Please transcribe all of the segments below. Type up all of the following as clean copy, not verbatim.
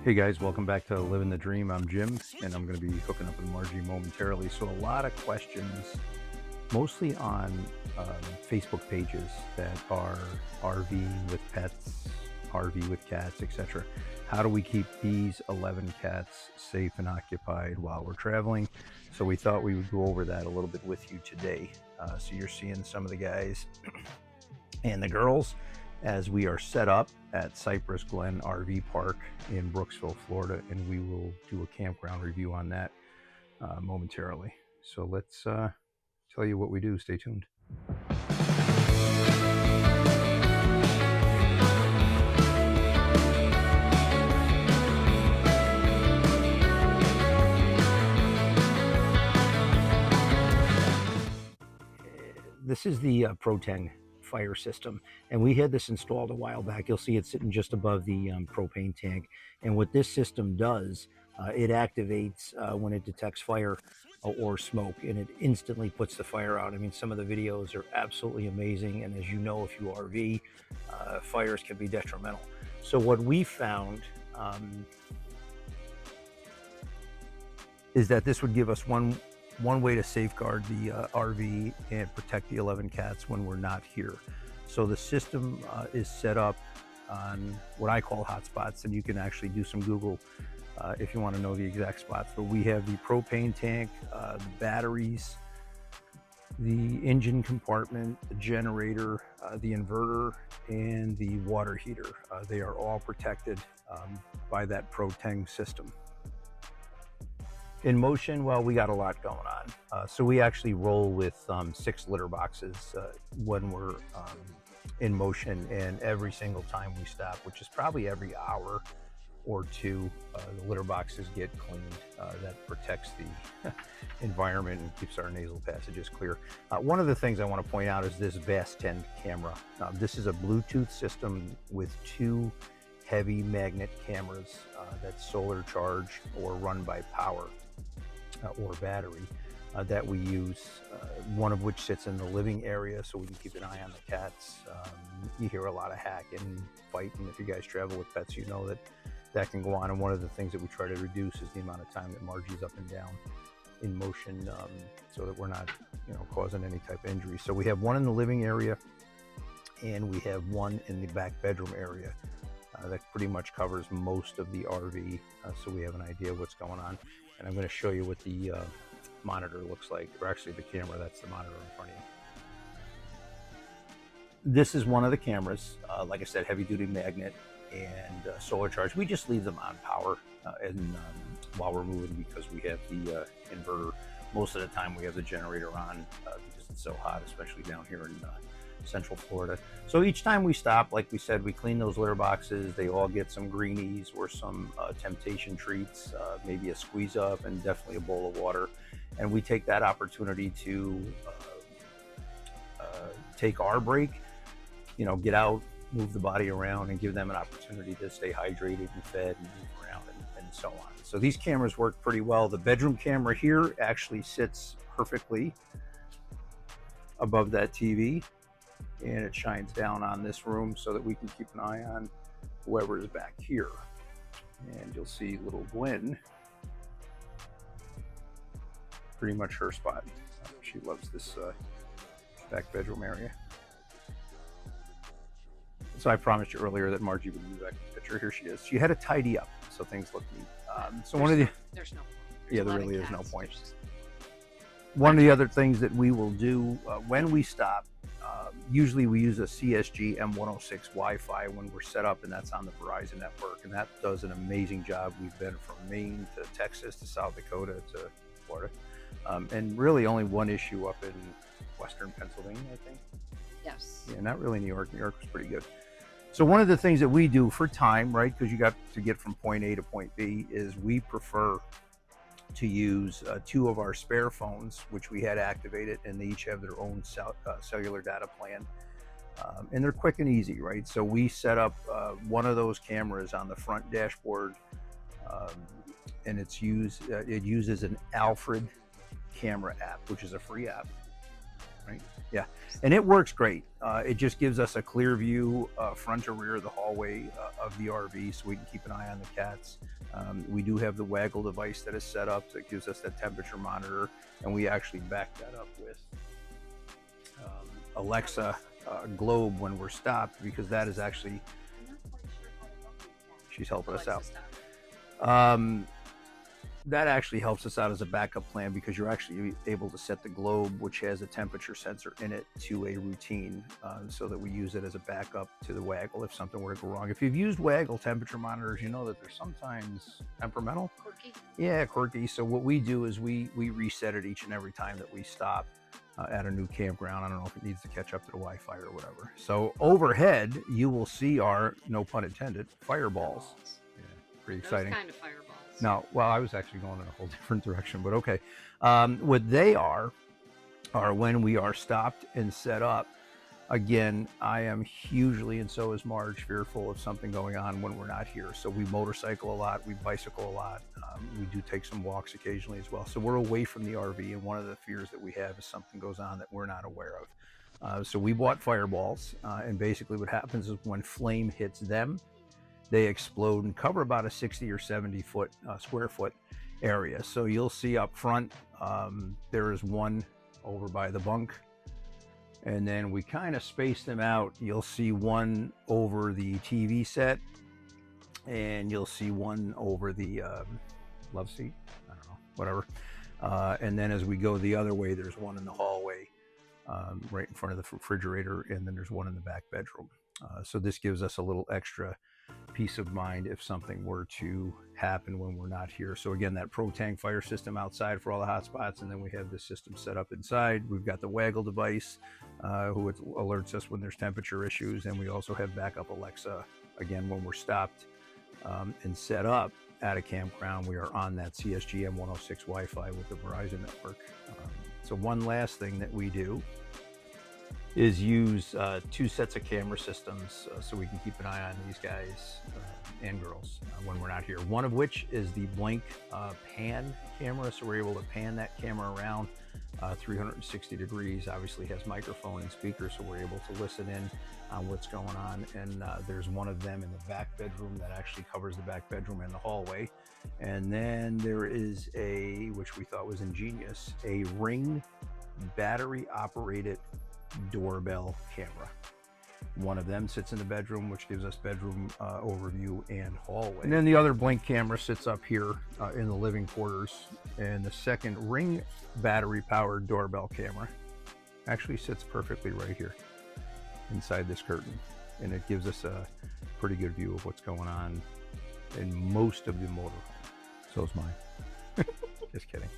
Hey guys, welcome back to Living the Dream. I'm Jim, and I'm going to be hooking up with Margie momentarily. So a lot of questions, mostly on Facebook pages that are RVing with pets, RV with cats, etc. How do we keep these 11 cats safe and occupied while we're traveling? So we thought we would go over that a little bit with you today. So you're seeing some of the guys and the girls as we are set up at Cypress Glen RV Park in Brooksville, Florida, and we will do a campground review on that momentarily. So let's tell you what we do. Stay tuned. This is the Pro-Teng fire system, and we had this installed a while back. You'll see it sitting just above the propane tank, and what this system does, it activates when it detects fire or smoke, and it instantly puts the fire out. I mean, some of the videos are absolutely amazing, and as you know, if you RV, fires can be detrimental. So what we found is that this would give us one way to safeguard the RV and protect the 11 cats when we're not here. So the system is set up on what I call hotspots, and you can actually do some Google if you want to know the exact spots. But we have the propane tank, the batteries, the engine compartment, the generator, the inverter, and the water heater. They are all protected by that Pro-Teng system. In motion, well, we got a lot going on. So we actually roll with 6 litter boxes when we're in motion, and every single time we stop, which is probably every hour or two, the litter boxes get cleaned. That protects the environment and keeps our nasal passages clear. One of the things I want to point out is this Vast 10 camera. This is a Bluetooth system with 2 heavy magnet cameras that's solar charged or run by power or battery that we use, one of which sits in the living area so we can keep an eye on the cats. You hear a lot of hacking, fighting. If you guys travel with pets, you know that that can go on, and one of the things that we try to reduce is the amount of time that Margie's up and down in motion, so that we're not, causing any type of injury. So we have one in the living area, and we have one in the back bedroom area. That pretty much covers most of the RV, so we have an idea of what's going on. And I'm going to show you what the monitor looks like, or actually the camera. That's the monitor in front of you. This is one of the cameras. Like I said, heavy duty magnet and solar charge. We just leave them on power while we're moving, because we have the inverter. Most of the time we have the generator on because it's so hot, especially down here in Central Florida. So each time we stop, like we said, we clean those litter boxes. They all get some greenies or some temptation treats, maybe a squeeze up, and definitely a bowl of water. And we take that opportunity to take our break, get out, move the body around, and give them an opportunity to stay hydrated and fed and move around and so on. So these cameras work pretty well. The bedroom camera here actually sits perfectly above that TV, and it shines down on this room so that we can keep an eye on whoever is back here. And you'll see little Gwen, pretty much her spot. She loves this back bedroom area. So I promised you earlier that Margie would be back in the picture. Here she is. She had to tidy up, so things look neat. So there's no point. Yeah, there really is no point. One of the other things that we will do when we stop, usually we use a CSG M106 Wi-Fi when we're set up, and that's on the Verizon network, and that does an amazing job. We've been from Maine to Texas to South Dakota to Florida, and really only one issue up in Western Pennsylvania, I think. Yes. Yeah, not really New York. New York was pretty good. So one of the things that we do for time, right, because you got to get from point A to point B, is we prefer to use 2 of our spare phones, which we had activated, and they each have their own cellular data plan. And they're quick and easy, right? So we set up one of those cameras on the front dashboard, and it uses an Alfred camera app, which is a free app. right? Yeah, and it works great. It just gives us a clear view, front to rear of the hallway of the RV, so we can keep an eye on the cats. We do have the waggle device that is set up that gives us that temperature monitor, and we actually back that up with Alexa Globe when we're stopped, because that is actually, she's helping us out. That actually helps us out as a backup plan, because you're actually able to set the Globe, which has a temperature sensor in it, to a routine, so that we use it as a backup to the waggle if something were to go wrong. If you've used waggle temperature monitors, you know that they're sometimes temperamental. Quirky. Yeah, quirky. So what we do is we reset it each and every time that we stop at a new campground. I don't know if it needs to catch up to the Wi-Fi or whatever. So overhead, you will see our, no pun intended, fireballs. Yeah, pretty exciting. Those kind of fireballs. No, well, I was actually going in a whole different direction, but okay. What they are when we are stopped and set up. Again, I am hugely, and so is Marge, fearful of something going on when we're not here. So we motorcycle a lot, we bicycle a lot, we do take some walks occasionally as well. So we're away from the RV, and one of the fears that we have is something goes on that we're not aware of. So we bought fireballs, and basically what happens is when flame hits them, they explode and cover about a 60 or 70 square foot area. So you'll see up front, there is one over by the bunk, and then we kind of space them out. You'll see one over the TV set, and you'll see one over the love seat, I don't know, whatever. And then as we go the other way, there's one in the hallway, right in front of the refrigerator, and then there's one in the back bedroom. So this gives us a little extra peace of mind if something were to happen when we're not here. So again, that Pro Tank fire system outside for all the hot spots, and then we have this system set up inside. We've got the waggle device, who alerts us when there's temperature issues, and we also have backup Alexa, again, when we're stopped and set up at a campground. We are on that CSGM 106 Wi-Fi with the Verizon network. So one last thing that we do is use 2 sets of camera systems, so we can keep an eye on these guys and girls when we're not here. One of which is the Blink pan camera, so we're able to pan that camera around 360 degrees. Obviously has microphone and speakers, so we're able to listen in on what's going on. And there's one of them in the back bedroom that actually covers the back bedroom and the hallway. And then there is a, which we thought was ingenious, a Ring battery operated doorbell camera. One of them sits in the bedroom, which gives us bedroom overview and hallway. And then the other Blink camera sits up here in the living quarters. And the second Ring battery powered doorbell camera actually sits perfectly right here inside this curtain. And it gives us a pretty good view of what's going on in most of the motorhome. So is mine. Just kidding.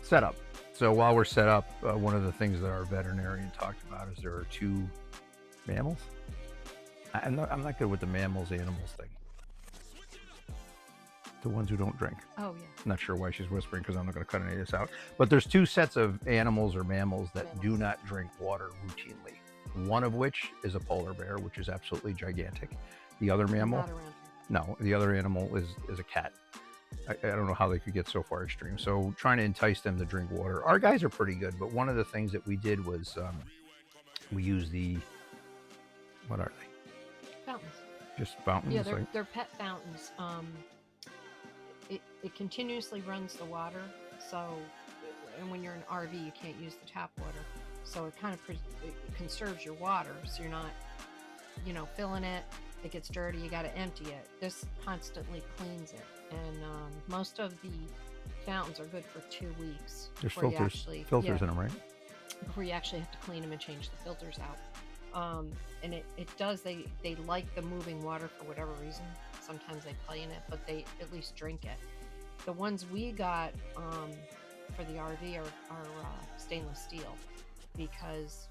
Setup. So while we're set up, one of the things that our veterinarian talked about is there are 2 mammals. I'm not good with the mammals, animals thing. The ones who don't drink. Oh, yeah. I'm not sure why she's whispering, because I'm not going to cut any of this out. But there's 2 sets of animals or mammals that do not drink water routinely. One of which is a polar bear, which is absolutely gigantic. The other mammal, Not around here. no, the other animal is a cat. I don't know how they could get so far extreme. So trying to entice them to drink water. Our guys are pretty good, but one of the things that we did was we use the, what are they? Fountains. Just fountains? Yeah, like, they're pet fountains. It continuously runs the water, so, and when you're in an RV, you can't use the tap water. So it kind of it conserves your water, so you're not, filling it. It gets dirty, you got to empty it. This constantly cleans it, and most of the fountains are good for 2 weeks. there's before you filters, actually- filters yeah, in them, right? before you actually have to clean them and change the filters out. And it does, they like the moving water for whatever reason. Sometimes they play in it, but they at least drink it. The ones we got for the RV are stainless steel, because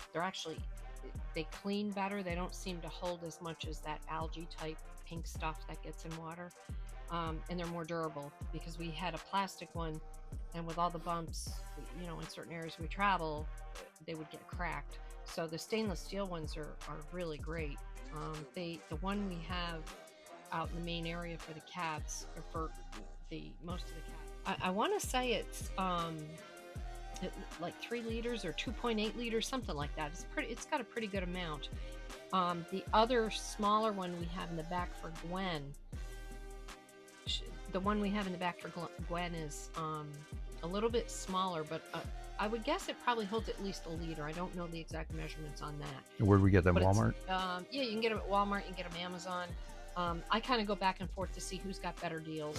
they clean better. They don't seem to hold as much as that algae type pink stuff that gets in water. And they're more durable, because we had a plastic one, and with all the bumps, in certain areas we travel, they would get cracked. So the stainless steel ones are really great. The one we have out in the main area for the cats, or for most of the cats, I want to say it's like 3 liters or 2.8 liters, something like that. It's got a pretty good amount. The other smaller one we have in the back for Gwen, the one we have in the back for Gwen is a little bit smaller, but I would guess it probably holds at least a liter. I don't know the exact measurements on that. Where do we get them? But Walmart? Yeah, you can get them at Walmart. You can get them Amazon. I kind of go back and forth to see who's got better deals.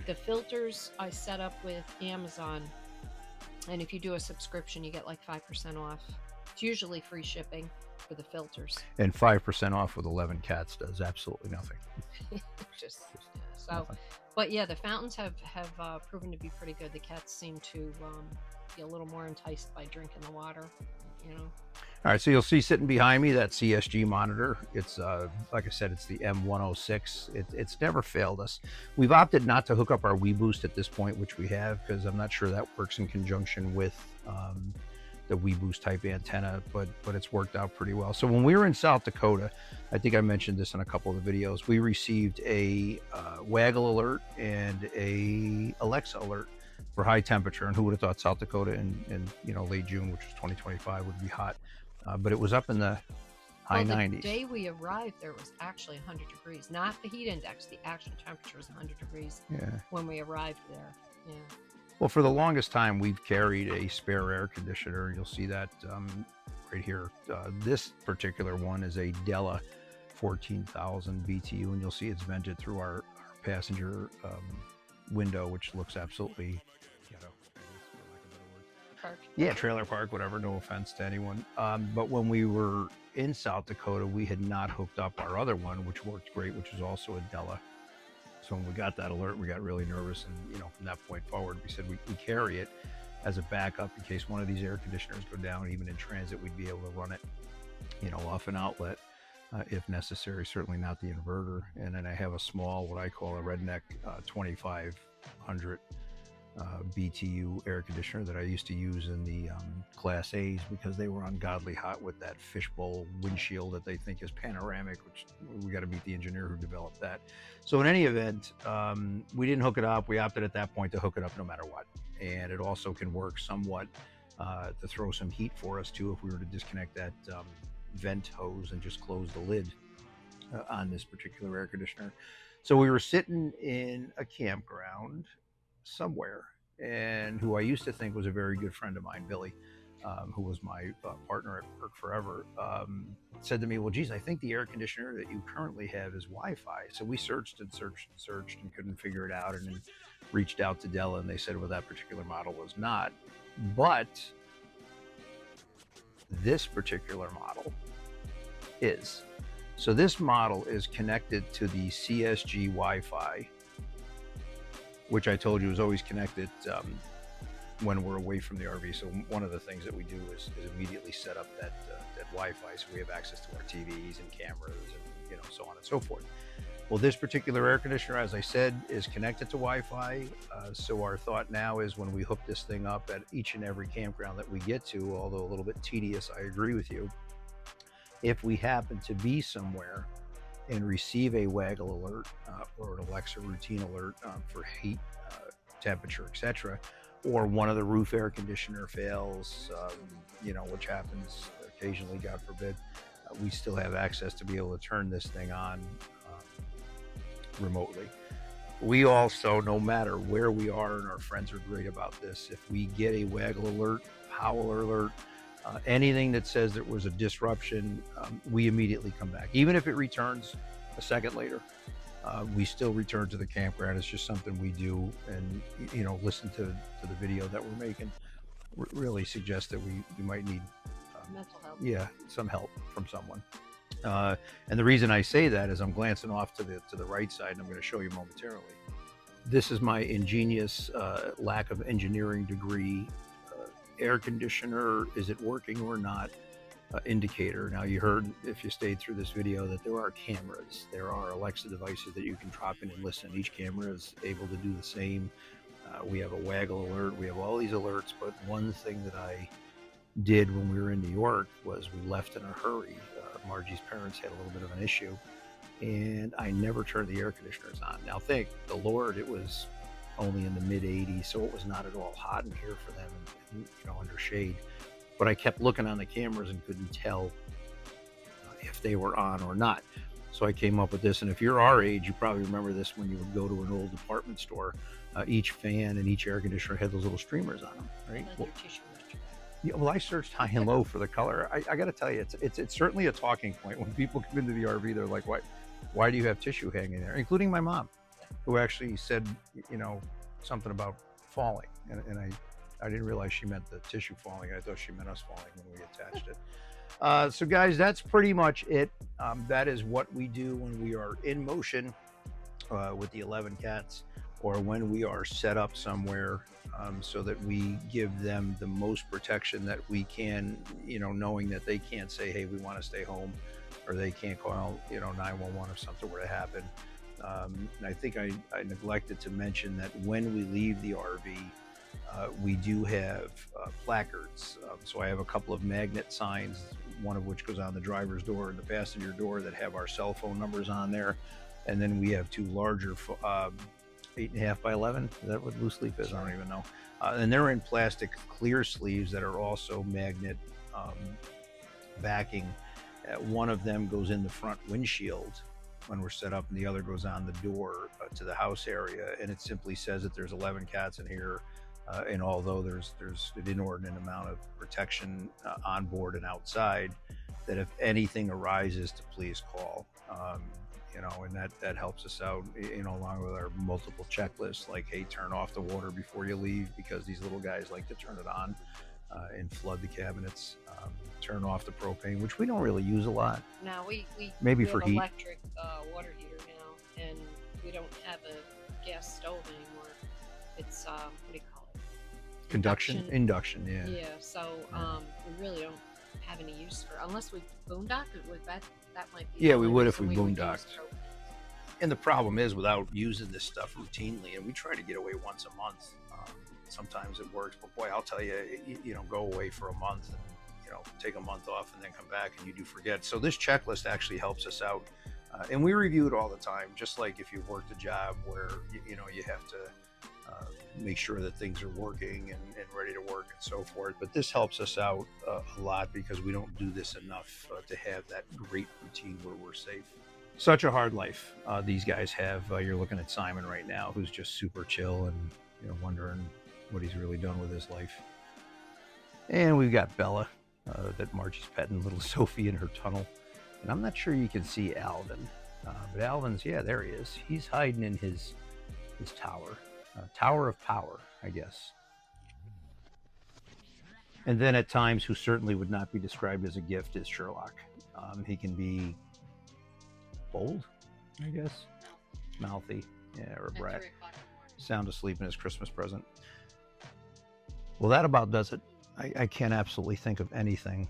The filters I set up with Amazon, and if you do a subscription, you get like 5% off. It's usually free shipping for the filters. And 5% off with 11 cats does absolutely nothing. Just so. Nothing. But yeah, the fountains have proven to be pretty good. The cats seem to be a little more enticed by drinking the water, you know. All right, so you'll see sitting behind me that CSG monitor. It's like I said, it's the M106. It's never failed us. We've opted not to hook up our WeBoost at this point, which we have, because I'm not sure that works in conjunction with the WeBoost type antenna, but it's worked out pretty well. So when we were in South Dakota, I think I mentioned this in a couple of the videos, we received a waggle alert and a Alexa alert for high temperature. And who would have thought South Dakota in late June, which was 2025, would be hot. But it was up in the high 90s. The day we arrived, there was actually 100 degrees, not the heat index. The actual temperature was 100 degrees when we arrived there. Yeah. Well, for the longest time, we've carried a spare air conditioner. You'll see that right here. This particular one is a Della 14,000 BTU, and you'll see it's vented through our passenger window, which looks absolutely, Park. yeah, trailer park, whatever. No offense to anyone. But when we were in South Dakota, we had not hooked up our other one, which worked great, which is also a Della. So when we got that alert, we got really nervous, and from that point forward, we said we carry it as a backup in case one of these air conditioners go down. Even in transit, we'd be able to run it, off an outlet if necessary. Certainly not the inverter. And then I have a small, what I call a redneck 2500 BTU air conditioner that I used to use in the Class A's because they were ungodly hot with that fishbowl windshield that they think is panoramic, which we got to meet the engineer who developed that. So in any event, we didn't hook it up. We opted at that point to hook it up no matter what. And it also can work somewhat to throw some heat for us too if we were to disconnect that vent hose and just close the lid on this particular air conditioner. So we were sitting in a campground somewhere, and who I used to think was a very good friend of mine, Billy, who was my partner at work forever, said to me, well, geez, I think the air conditioner that you currently have is Wi-Fi. So we searched and searched and searched and couldn't figure it out, and then reached out to Della, and they said, well, that particular model was not. But this particular model is. So this model is connected to the CSG Wi-Fi, which I told you is always connected when we're away from the RV. So one of the things that we do is immediately set up that Wi-Fi, so we have access to our TVs and cameras and so on and so forth. Well, this particular air conditioner, as I said, is connected to Wi-Fi. So our thought now is when we hook this thing up at each and every campground that we get to, although a little bit tedious, I agree with you, if we happen to be somewhere and receive a waggle alert or an Alexa routine alert for heat, temperature, etc., or one of the roof air conditioner fails, which happens occasionally, God forbid, we still have access to be able to turn this thing on remotely. We also, no matter where we are, and our friends are great about this, if we get a waggle alert, howl alert, anything that says there was a disruption, we immediately come back. Even if it returns a second later, we still return to the campground. It's just something we do, and listen to the video that we're making. Really suggest that we might need mental help. Yeah, some help from someone. And the reason I say that is I'm glancing off to the right side, and I'm going to show you momentarily. This is my ingenious lack of engineering degree air conditioner, is it working or not, indicator. Now, you heard, if you stayed through this video, that there are cameras. There are Alexa devices that you can drop in and listen. Each camera is able to do the same. We have a waggle alert. We have all these alerts, but one thing that I did when we were in New York was we left in a hurry. Margie's parents had a little bit of an issue, and I never turned the air conditioners on. Now, thank the Lord, it was only in the mid 80s, so it was not at all hot in here for them, and under shade. But I kept looking on the cameras and couldn't tell if they were on or not. So I came up with this, and if you're our age, you probably remember this when you would go to an old department store. Each fan and each air conditioner had those little streamers on them, right? Like Well, your tissue moisture. yeah, well, I searched high and low for the color. I got to tell you, it's certainly a talking point when people come into the RV. They're like, why do you have tissue hanging there? Including my mom, who actually said, something about falling, and I didn't realize she meant the tissue falling. I thought she meant us falling when we attached it. So guys, that's pretty much it. That is what we do when we are in motion with the 11 cats, or when we are set up somewhere, so that we give them the most protection that we can, knowing that they can't say, hey, we want to stay home, or they can't call 911 if something were to happen. And I think I neglected to mention that when we leave the RV, we do have placards. So I have a couple of magnet signs, one of which goes on the driver's door and the passenger door, that have our cell phone numbers on there. And then we have two larger 8.5 by 11. Is that what loose leaf is? I don't even know. And they're in plastic clear sleeves that are also magnet backing. One of them goes in the front windshield when we're set up, and the other goes on the door to the house area. And it simply says that there's 11 cats in here. And although there's an inordinate amount of protection on board and outside, that if anything arises, to please call. And that helps us out, along with our multiple checklists, like, hey, turn off the water before you leave, because these little guys like to turn it on and flood the cabinets. Turn off the propane, which we don't really use a lot. Now we Maybe we for have heat. electric water heater now, and we don't have a gas stove anymore. It's what do you call it? Induction, yeah. Yeah. So we really don't have any use for, unless we boondock it with that. That might be. Yeah, the we only would if reason we would use boondocked. propane. And the problem is, without using this stuff routinely, and we try to get away once a month. Sometimes it works, but boy, I'll tell you, go away for a month and take a month off and then come back, and you do forget. So this checklist actually helps us out, and we review it all the time. Just like if you've worked a job where you have to make sure that things are working and ready to work and so forth. But this helps us out a lot, because we don't do this enough to have that great routine where we're safe. Such a hard life these guys have. You're looking at Simon right now, who's just super chill and wondering what he's really done with his life. And we've got Bella that Margie's petting little Sophie in her tunnel. And I'm not sure you can see Alvin, but Alvin's, yeah, there he is. He's hiding in his tower. Tower of power, I guess. And then at times, who certainly would not be described as a gift, is Sherlock. He can be bold, I guess. Mouthy, yeah, or a brat. Sound asleep in his Christmas present. Well, that about does it. I can't absolutely think of anything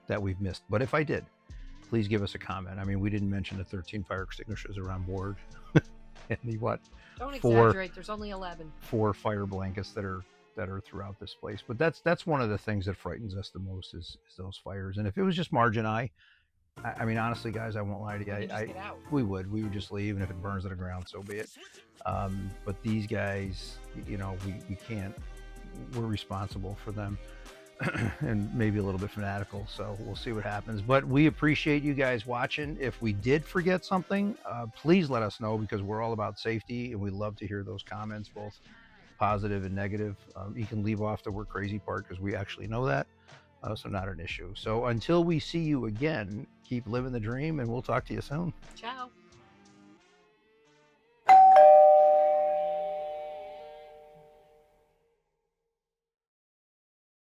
that we've missed. But if I did, please give us a comment. I mean, we didn't mention the 13 fire extinguishers are on board. And the what? Don't exaggerate. There's only 11. 4 fire blankets that are throughout this place. But that's one of the things that frightens us the most is those fires. And if it was just Marge and I mean, honestly, guys, I won't lie to you. Get out. We would just leave, and if it burns to the ground, so be it. But these guys, we can't. We're responsible for them. And maybe a little bit fanatical, so we'll see what happens. But we appreciate you guys watching. If we did forget something, please let us know, because we're all about safety, and we love to hear those comments, both positive and negative. You can leave off the "we're crazy" part, because we actually know that, so not an issue. So until we see you again, keep living the dream, and we'll talk to you soon. Ciao.